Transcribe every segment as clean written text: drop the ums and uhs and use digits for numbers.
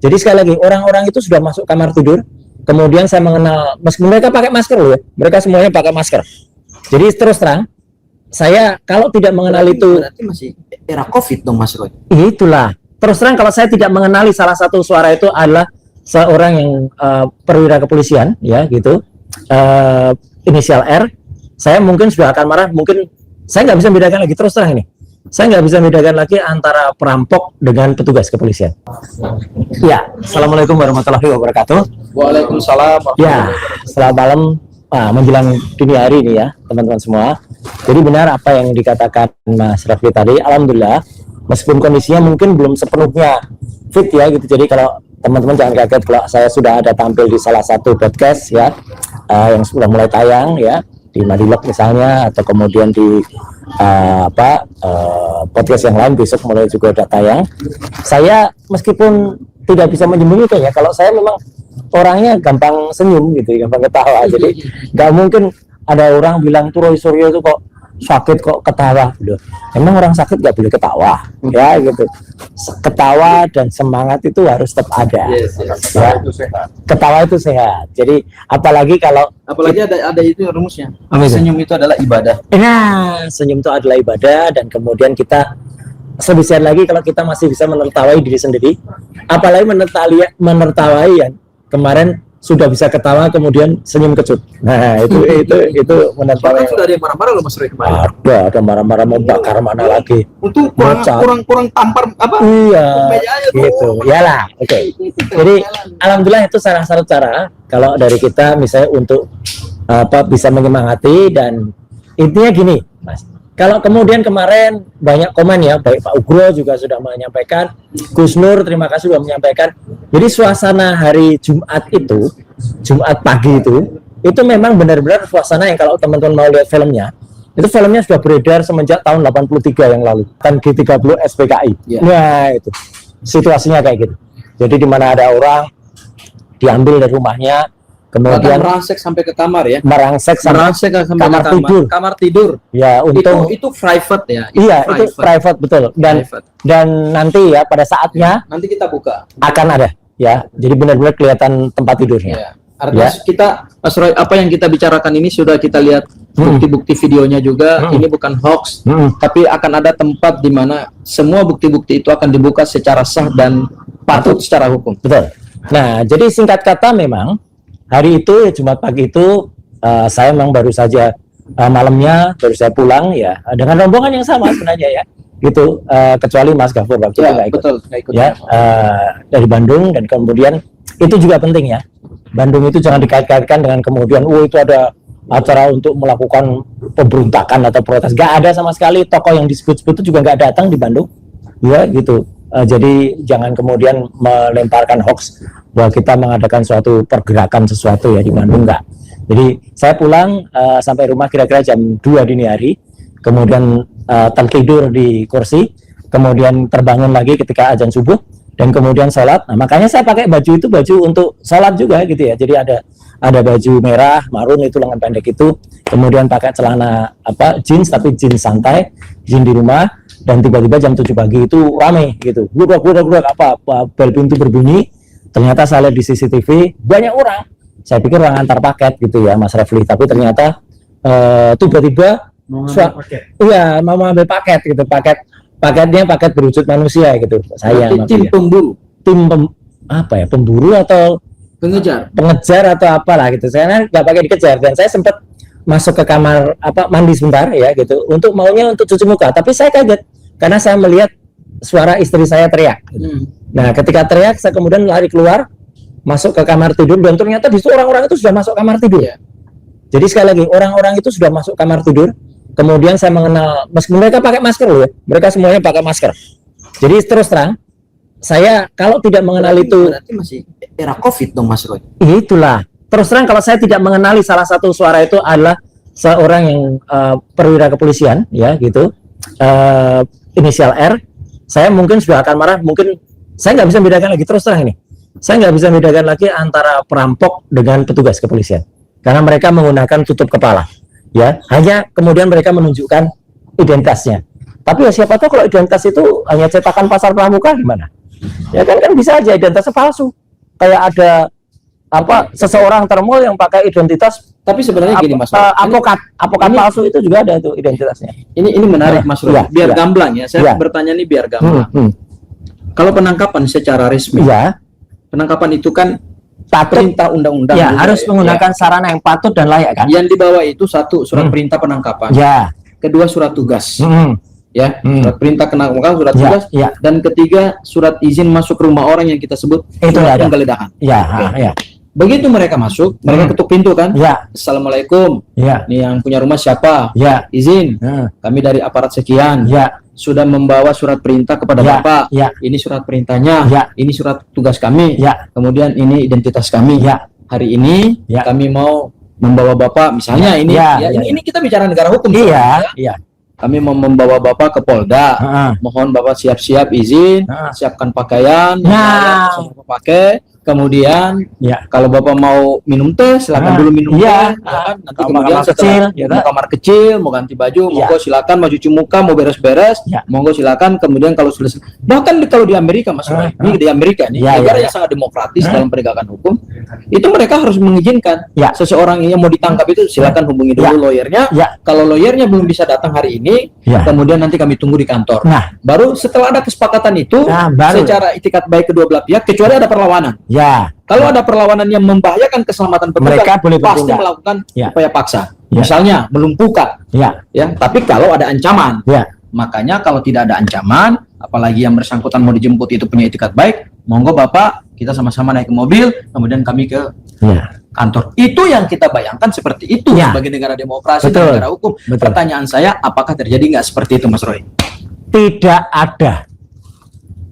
Jadi sekali lagi, orang-orang itu sudah masuk kamar tidur, kemudian saya mengenal, meskipun mereka pakai masker loh ya, mereka semuanya pakai masker. Jadi terus terang, saya kalau tidak mengenal berarti masih era COVID dong Mas Roy. Itulah. Terus terang kalau saya tidak mengenali salah satu suara itu adalah seorang yang perwira kepolisian, ya gitu, inisial R, saya mungkin sudah akan marah, mungkin saya nggak bisa membedakan lagi, terus terang ini. Saya nggak bisa membedakan lagi antara perampok dengan petugas kepolisian. Ya, Assalamualaikum warahmatullahi wabarakatuh. Waalaikumsalam. Ya, selamat malam, menjelang dini hari ini ya, teman-teman semua. Jadi benar apa yang dikatakan Mas Rafli tadi, alhamdulillah, meskipun kondisinya mungkin belum sepenuhnya fit ya gitu. Jadi kalau teman-teman jangan kaget kalau saya sudah ada tampil di salah satu podcast ya, yang sudah mulai tayang ya, di Madilog misalnya, atau kemudian di podcast yang lain besok mulai juga ada tayang. Saya meskipun tidak bisa menyembunyikan ya, kalau saya memang orangnya gampang senyum gitu, gampang ketawa. Jadi nggak mungkin ada orang bilang tuh Roy Suryo itu kok sakit kok ketawa gitu. Emang orang sakit nggak boleh ketawa ya gitu. Ketawa dan semangat itu harus tetap ada. Ya. Itu sehat. Ketawa itu sehat. Jadi apalagi ada itu rumusnya. Apa itu? Senyum itu adalah ibadah. Nah, senyum itu adalah ibadah, dan kemudian kita lebih sehat lagi kalau kita masih bisa menertawai diri sendiri. Apalagi menertawai yang kemarin sudah bisa ketawa kemudian senyum kecut. Nah, itu menertawai. Bahkan sudah ada yang marah-marah loh Mas Roy kemarin. Ada marah-marah, mau bakar mana lagi. Untuk kurang tampar apa? Iya. Mejanya Gitu. Yalah, oke. Jadi alhamdulillah itu salah satu cara kalau dari kita misalnya untuk bisa menyemangati, dan intinya gini, Mas. Kalau kemudian kemarin banyak komen ya, baik Pak Ugro juga sudah menyampaikan, Gus Nur terima kasih sudah menyampaikan. Jadi suasana hari Jumat itu, Jumat pagi itu memang benar-benar suasana yang kalau teman-teman mau lihat filmnya, itu filmnya sudah beredar semenjak tahun 83 yang lalu, kan G30 SPKI. Yeah. Nah itu situasinya kayak gitu. Jadi di mana ada orang diambil dari rumahnya, kemudian merangsek sampai ke kamar ya. Merangsek sampai kamar tidur. Kamar tidur. Ya, untung itu private ya. Itu private betul. Dan nanti ya pada saatnya nanti kita buka. Akan ada ya. Jadi benar-benar kelihatan tempat tidurnya. Ya. Artinya kita Mas Roy, apa yang kita bicarakan ini sudah kita lihat bukti-bukti videonya juga. Ini bukan hoax, tapi akan ada tempat di mana semua bukti-bukti itu akan dibuka secara sah dan patut secara hukum. Betul. Nah, jadi singkat kata memang hari itu Jumat pagi itu saya memang baru saja malamnya baru saya pulang ya dengan rombongan yang sama sebenarnya ya gitu, kecuali Mas Gafur waktu itu nggak ikut. Betul, nggak ikut ya, dari Bandung. Dan kemudian itu juga penting ya, Bandung itu jangan dikait-kaitkan dengan kemudian itu ada acara untuk melakukan pemberontakan atau protes. Nggak ada sama sekali. Tokoh yang disebut-sebut itu juga nggak datang di Bandung ya gitu. Jadi jangan kemudian melemparkan hoax bahwa kita mengadakan suatu pergerakan sesuatu ya di Bandung, enggak. Jadi saya pulang sampai rumah kira-kira jam 2 dini hari, kemudian tertidur di kursi, kemudian terbangun lagi ketika azan subuh, dan kemudian sholat. Nah makanya saya pakai baju itu baju untuk sholat juga gitu ya. Jadi ada baju merah marun itu lengan pendek itu, kemudian pakai celana jeans tapi jeans santai, jeans di rumah. Dan tiba-tiba jam 7 pagi itu rame gitu, budak bel pintu berbunyi. Ternyata saya lihat di CCTV banyak orang. Saya pikir orang antar paket gitu ya Mas Refli, tapi ternyata tiba-tiba mau ambil paket gitu, paketnya paket berwujud manusia gitu. Saya tim pemburu, pemburu atau pengejar atau apalah gitu. Saya nggak pakai dikejar, dan saya sempat masuk ke kamar mandi sebentar ya gitu, untuk cuci muka, tapi saya kaget karena saya melihat suara istri saya teriak. Nah ketika teriak saya kemudian lari keluar, masuk ke kamar tidur, dan ternyata di situ orang-orang itu sudah masuk kamar tidur. Jadi sekali lagi, orang-orang itu sudah masuk kamar tidur, kemudian saya mengenal, meskipun mereka pakai masker loh ya, mereka semuanya pakai masker. Jadi terus terang, saya kalau tidak mengenal berarti masih era COVID dong Mas Roy. Itulah. Terus terang kalau saya tidak mengenali salah satu suara itu adalah seorang yang perwira kepolisian ya gitu, inisial R, saya mungkin sudah akan marah, mungkin saya nggak bisa membedakan lagi, terus terang ini saya nggak bisa membedakan lagi antara perampok dengan petugas kepolisian, karena mereka menggunakan tutup kepala ya, hanya kemudian mereka menunjukkan identitasnya. Tapi ya siapa tahu kalau identitas itu hanya cetakan pasar pramuka gimana Ya kan bisa aja identitasnya palsu. Kayak ada seseorang termol yang pakai identitas, tapi sebenarnya gini Mas, advokat ini, palsu itu juga ada tuh identitasnya. Ini menarik Mas Roy. Biar gamblang ya. Saya ya. bertanya nih biar gamblang. Kalau penangkapan secara resmi, penangkapan itu kan patut, perintah undang-undang. Ya, harus menggunakan sarana yang patut dan layak kan. Yang dibawa itu satu surat perintah penangkapan. Ya. Kedua surat tugas. Ya, surat perintah penangkapan, surat tugas. Dan ketiga surat izin masuk rumah orang yang kita sebut itu surat penggeledahan. Ya. Begitu mereka masuk, mereka ketuk pintu kan? Ya. Assalamualaikum. Ya. Nih yang punya rumah siapa? Ya. Izin. Kami dari aparat sekian. Ya. Sudah membawa surat perintah kepada Bapak. Ya. Ini surat perintahnya. Ya. Ini surat tugas kami. Ya. Kemudian ini identitas kami. Ya. Hari ini kami mau membawa Bapak, misalnya ini. Ini kita bicara negara hukum. Iya. Kami mau membawa Bapak ke Polda. Mohon Bapak siap-siap izin, siapkan pakaian, yang Bapak pakai. Kemudian kalau Bapak mau minum teh, silakan dulu minum teh. Nanti kemudian setelah mau kamar kecil, mau ganti baju, monggo silakan, mau cuci muka, mau beres-beres, monggo silakan. Kemudian kalau sudah, bahkan kalau di Amerika Mas Roy, ini di Amerika nih, negara yang sangat demokratis dalam penegakan hukum, itu mereka harus mengizinkan seseorang yang mau ditangkap itu silakan hubungi dulu lawyernya. Kalau lawyernya belum bisa datang hari ini, kemudian nanti kami tunggu di kantor. Baru setelah ada kesepakatan itu, secara itikat baik kedua belah pihak, kecuali ada perlawanan. Kalau ada perlawanan yang membahayakan keselamatan petugas, pasti melakukan upaya paksa. Misalnya melumpuhkan. Tapi kalau ada ancaman, makanya kalau tidak ada ancaman, apalagi yang bersangkutan mau dijemput itu punya itikat baik, monggo Bapak, kita sama-sama naik ke mobil, kemudian kami ke kantor. Itu yang kita bayangkan seperti itu sebagai negara demokrasi, negara hukum. Pertanyaan saya, apakah terjadi nggak seperti itu, Mas Roy? Tidak ada.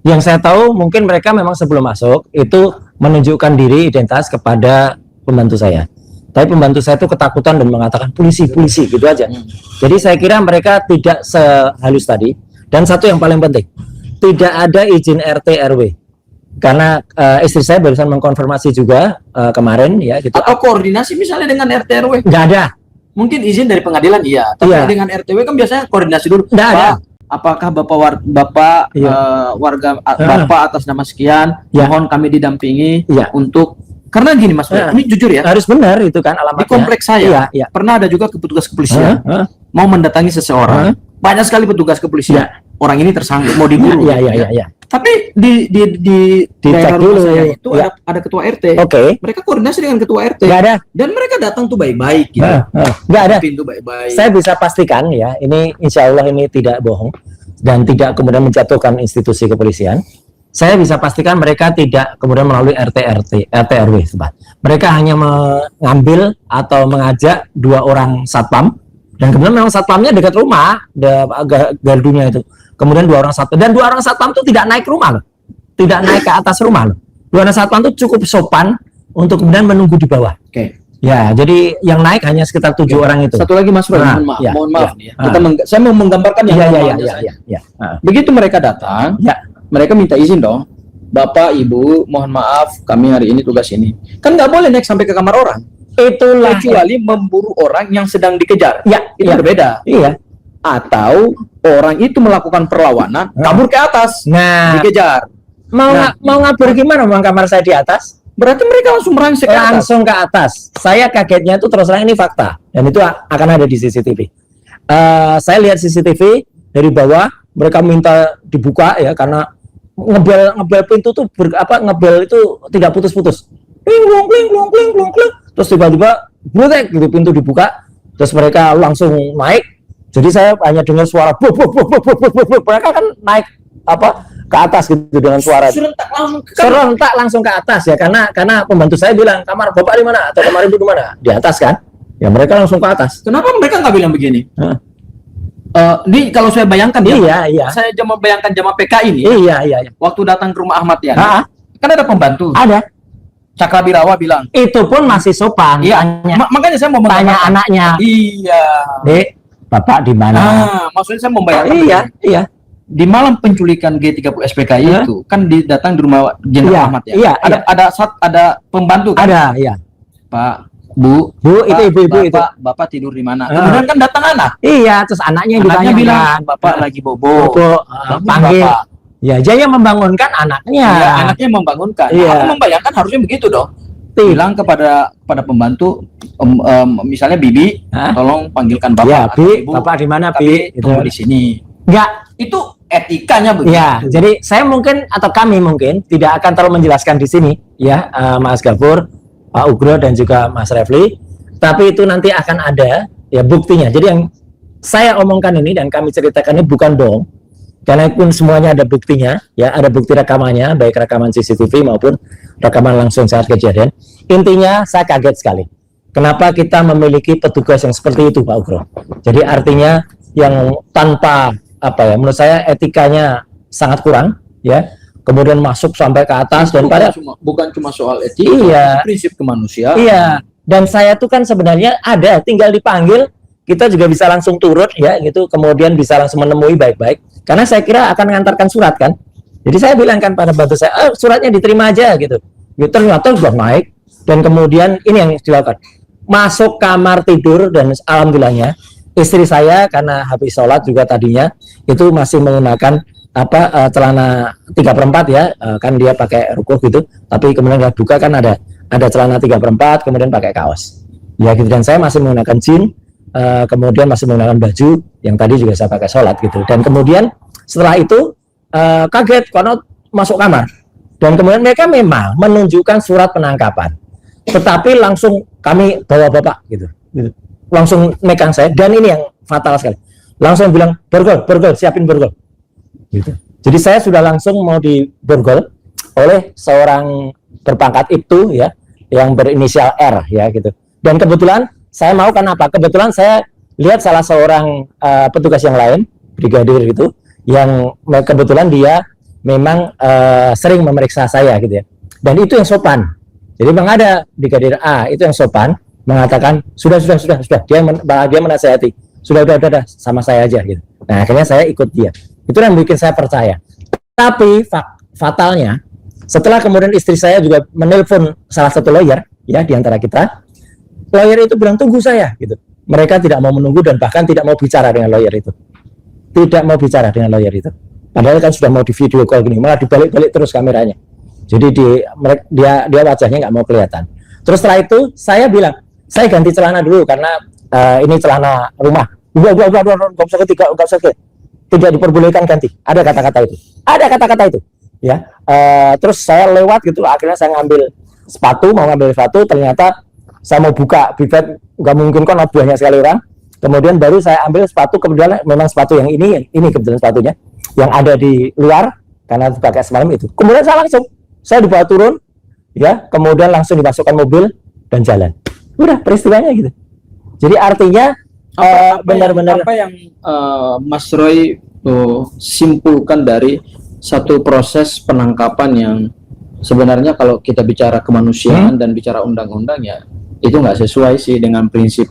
Yang saya tahu mungkin mereka memang sebelum masuk itu menunjukkan diri identitas kepada pembantu saya. Tapi pembantu saya itu ketakutan dan mengatakan polisi gitu aja. Jadi saya kira mereka tidak sehalus tadi. Dan satu yang paling penting, tidak ada izin RT RW. Karena istri saya barusan mengkonfirmasi juga kemarin ya gitu. Atau koordinasi misalnya dengan RT RW? Nggak ada. Mungkin izin dari pengadilan tapi dengan RTW kan biasanya koordinasi dulu. Nggak ada. Apakah Bapak warga Bapak atas nama sekian, mohon kami didampingi untuk, karena gini Mas, ini jujur ya, harus benar itu kan alamatnya. Di kompleks saya pernah ada juga petugas kepolisian mau mendatangi seseorang, banyak sekali petugas kepolisian, orang ini tersangkut mau diburu, tapi di daerah rumah saya itu ada ketua RT, mereka koordinasi dengan ketua RT, dan mereka datang tuh baik-baik gitu, nggak ada pintu baik-baik. Saya bisa pastikan ya, ini insya Allah ini tidak bohong dan tidak kemudian menjatuhkan institusi kepolisian. Saya bisa pastikan mereka tidak kemudian melalui RT RW tempat. Mereka hanya mengambil atau mengajak 2 orang satpam, dan kemudian memang satpamnya dekat rumah, gardunya itu. Kemudian 2 orang satpam, dan 2 orang satpam itu tidak naik rumah loh, tidak naik ke atas rumah loh. 2 orang satpam itu cukup sopan untuk kemudian menunggu di bawah. Ya, jadi yang naik hanya sekitar 7 orang itu. Satu lagi Mas Roy, mohon maaf nih. Saya mau menggambarkan yang begitu mereka datang, mereka minta izin dong. Bapak, Ibu, mohon maaf, kami hari ini tugas ini. Kan nggak boleh naik sampai ke kamar orang. Itulah kecuali memburu orang yang sedang dikejar. Itu berbeda. Atau orang itu melakukan perlawanan, kabur ke atas, dikejar. Mau ngabur gimana? Mau kamar saya di atas? Berarti mereka langsung merangsek ke atas. Langsung ke atas. Saya kagetnya itu terus terang ini fakta, dan itu akan ada di CCTV. Saya lihat CCTV dari bawah, mereka minta dibuka ya karena ngebel pintu tuh ngebel itu tidak putus-putus. Kling kling. Terus tiba-tiba brutek gitu pintu dibuka, terus mereka langsung naik. Jadi saya hanya dengar suara buk. Mereka kan naik ke atas gitu dengan suara serentak langsung ke atas ya, karena pembantu saya bilang kamar Bapak di mana atau kamar Ibu di mana, di atas kan ya, mereka langsung ke atas. Kenapa mereka nggak bilang begini? Kalau saya bayangkan saya membayangkan zaman PKI ini waktu datang ke rumah Ahmad Yani kan ada pembantu, ada Cakrabirawa bilang itu pun masih sopan. Makanya saya mau tanya anaknya, Dek, Bapak di mana? Maksudnya saya membayangkan di malam penculikan G30 SPKI itu kan datang di rumah Jenderal Ahmad Yani. Ada pembantu kan? Ada, Pak, Bu, itu ibu-ibu itu. Bapak tidur di mana? Kemudian kan datang anak. Terus anaknya bilang, Bapak lagi bobo. Panggil. Ya, dia yang membangunkan anaknya. Ya, anaknya membangunkan. Iya. Aku membayangkan harusnya begitu dong. Tidak. Bilang kepada pembantu, misalnya Bibi, Hah? tolong panggilkan bapak Ya, atau Bi, ibu. bapak di mana, Tapi Bi? tunggu di sini. Enggak. Itu etikanya begitu. Ya, jadi saya mungkin atau kami mungkin tidak akan terlalu menjelaskan di sini, ya, Mas Gafur, Pak Ugro dan juga Mas Refli. Tapi itu nanti akan ada ya buktinya. Jadi yang saya omongkan ini dan kami ceritakan ini bukan bohong, karena pun semuanya ada buktinya, ya, ada bukti rekamannya, baik rekaman CCTV maupun rekaman langsung saat kejadian. Intinya saya kaget sekali. Kenapa kita memiliki petugas yang seperti itu, Pak Ugro? Jadi artinya yang tanpa apa ya, menurut saya etikanya sangat kurang, ya. Kemudian masuk sampai ke atas dan pada bukan cuma soal etika, Iya. prinsip kemanusiaan. iya. Dan saya tuh kan sebenarnya ada tinggal dipanggil, kita juga bisa langsung turut ya gitu, kemudian bisa langsung menemui baik-baik. Karena saya kira akan mengantarkan surat kan. Jadi saya bilang kan pada bantu saya, suratnya diterima aja gitu. Gitu ternyata sudah naik dan kemudian ini yang dilakukan. Masuk kamar tidur dan alhamdulillahnya istri saya karena habis sholat juga tadinya itu masih menggunakan celana 3/4 ya, kan dia pakai rukuh gitu, tapi kemudian dia buka kan ada celana 3/4 kemudian pakai kaos ya gitu, dan saya masih menggunakan jeans, kemudian masih menggunakan baju yang tadi juga saya pakai sholat gitu, dan kemudian setelah itu kaget karena masuk kamar dan kemudian mereka memang menunjukkan surat penangkapan, tetapi langsung kami bawa bapak gitu. Langsung megang saya, dan ini yang fatal sekali, langsung bilang borgol, siapin borgol gitu. Jadi saya sudah langsung mau diborgol oleh seorang berpangkat itu ya, yang berinisial R ya gitu. Dan kebetulan saya mau kenapa? Kebetulan saya lihat salah seorang petugas yang lain, brigadir gitu, yang kebetulan dia memang sering memeriksa saya gitu ya. Dan itu yang sopan. Jadi memang ada brigadir A itu yang sopan, mengatakan sudah dia menasihati, sudah sama saya aja gitu. Nah akhirnya saya ikut dia. Itu yang bikin saya percaya. Tapi fatalnya setelah kemudian istri saya juga menelpon salah satu lawyer ya di antara kita, lawyer itu bilang tunggu saya gitu. Mereka tidak mau menunggu dan bahkan tidak mau bicara dengan lawyer itu. Tidak mau bicara dengan lawyer itu. Padahal kan sudah mau di video call gini, malah dibalik-balik terus kameranya. Jadi dia wajahnya nggak mau kelihatan. Terus setelah itu saya bilang, saya ganti celana dulu karena ini celana rumah. Nggak usah, tidak diperbolehkan ganti. Ada kata-kata itu. Ya. Terus saya lewat gitu, akhirnya saya ngambil sepatu, ternyata saya mau buka bibet, nggak mungkin kan banyak sekali orang. Kemudian baru saya ambil sepatu, kemudian memang sepatu yang ini kebetulan sepatunya yang ada di luar karena dipakai semalam itu. Kemudian saya dibawa turun, ya, kemudian langsung dimasukkan mobil dan jalan. Udah peristiwanya gitu. Jadi artinya benar-benar apa yang Mas Roy simpulkan dari satu proses penangkapan yang sebenarnya kalau kita bicara kemanusiaan dan bicara undang-undang ya itu nggak sesuai sih dengan prinsip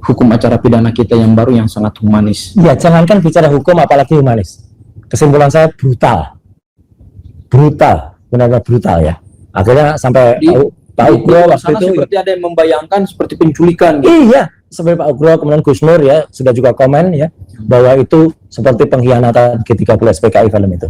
hukum acara pidana kita yang baru yang sangat humanis. Ya, jangankan bicara hukum apalagi humanis. Kesimpulan saya brutal, benar-benar brutal ya. Akhirnya sampai Pak Ugro waktu itu seperti ada yang membayangkan seperti penculikan gitu. Iya, seperti Pak Ugro, kemudian Gus Nur ya sudah juga komen ya bahwa itu seperti pengkhianatan G30 SPKI film itu.